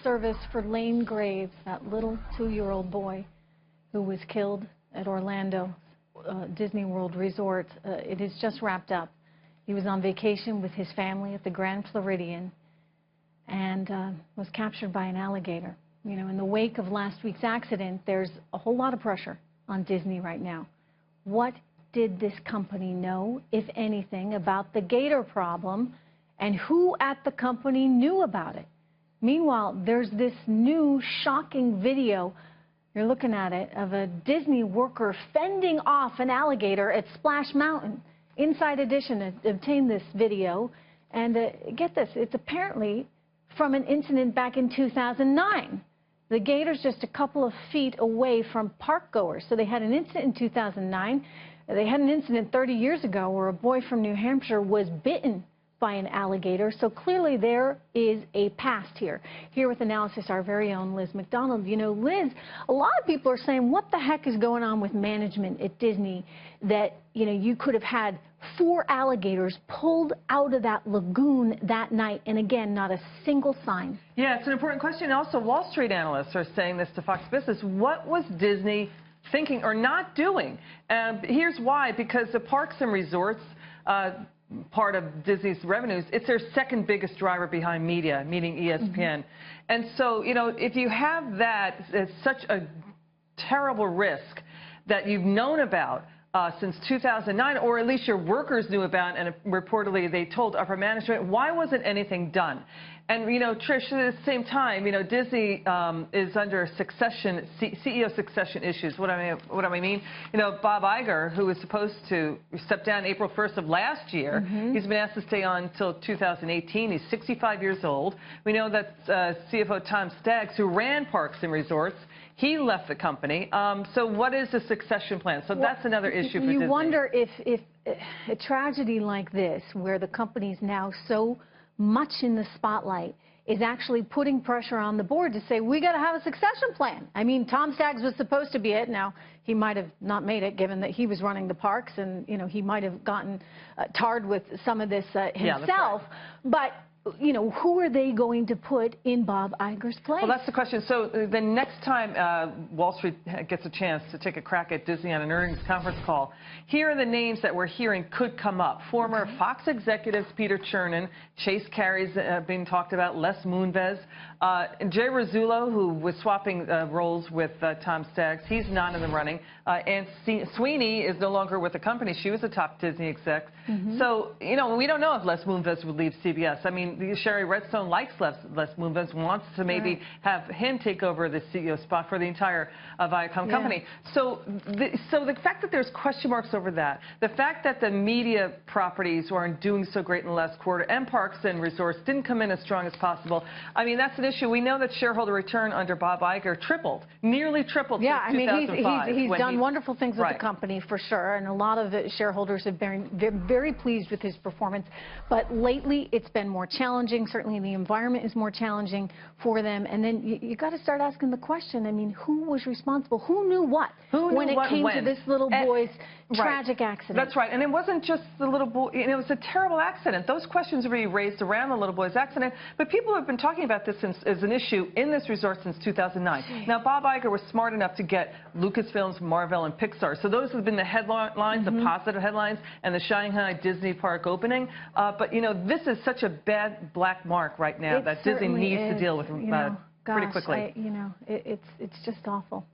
service for Lane Graves, that little 2-year-old boy who was killed at Orlando Disney World Resort. It is just wrapped up. He was on vacation with his family at the Grand Floridian and was captured by an alligator. You know, in the wake of last week's accident, there's a whole lot of pressure on Disney right now. What did this company know, if anything, about the gator problem, and who at the company knew about it? Meanwhile, there's this new shocking video, you're looking at it, of a Disney worker fending off an alligator at Splash Mountain. Inside Edition obtained this video, and get this, it's apparently from an incident back in 2009. The gator's just a couple of feet away from park goers. So they had an incident in 2009. They had an incident 30 years ago where a boy from New Hampshire was bitten by an alligator. So clearly there is a past here. Here with analysis, our very own Liz MacDonald. You know, Liz, a lot of people are saying, what the heck is going on with management at Disney that, you know, you could have had 4 alligators pulled out of that lagoon that night, and again, not a single sign. Yeah, it's an important question. Also, Wall Street analysts are saying this to Fox Business. What was Disney thinking or not doing? Here's why. Because the parks and resorts, part of Disney's revenues, it's their second biggest driver behind media, meaning ESPN. And so, you know, if you have that, it's such a terrible risk that you've known about since 2009, or at least your workers knew about, and reportedly they told upper management, why wasn't anything done? And, you know, Trish, at the same time, you know, Disney is under CEO succession issues. What do I mean? You know, Bob Iger, who was supposed to step down April 1st of last year, he's been asked to stay on until 2018. He's 65 years old. We know that CFO Tom Staggs, who ran Parks and Resorts, he left the company. So what is the succession plan? So that's another issue for Disney. You wonder if a tragedy like this, where the company's now so much in the spotlight, is actually putting pressure on the board to say, we got to have a succession plan. I mean, Tom Staggs was supposed to be it. Now, he might have not made it, given that he was running the parks, and, you know, he might have gotten tarred with some of this himself. Yeah, that's right. But you know, who are they going to put in Bob Iger's place? Well, that's the question. So the next time Wall Street gets a chance to take a crack at Disney on an earnings conference call, here are the names that we're hearing could come up. Former Fox executives Peter Chernin, Chase Carey's being talked about, Les Moonves, Jay Rizzullo, who was swapping roles with Tom Staggs. He's not in the running. And Sweeney is no longer with the company. She was a top Disney exec. So, you know, we don't know if Les Moonves would leave CBS. I mean, Sherry Redstone likes Les Moonves, wants to maybe have him take over the CEO spot for the entire Viacom company. So the fact that there's question marks over that, the fact that the media properties aren't doing so great in the last quarter, and Parks and Resorts didn't come in as strong as possible, I mean, that's an issue. We know that shareholder return under Bob Iger tripled, nearly tripled since 2005. I mean, he's done wonderful things with the company, for sure, and a lot of shareholders have been very pleased with his performance. But lately, it's been more challenging. Certainly, the environment is more challenging for them. And then you got to start asking the question, I mean, who was responsible? Who knew what when it came to this little boy's tragic accident? That's right. And it wasn't just the little boy. It was a terrible accident. Those questions were being raised around the little boy's accident. But people have been talking about this as an issue in this resort since 2009. Now, Bob Iger was smart enough to get Lucasfilms, Marvel, and Pixar. So those have been the headlines, the positive headlines, and the Shanghai Disney park opening. But, you know, this is such a bad black mark right now that Disney needs to deal with pretty quickly. It's just awful.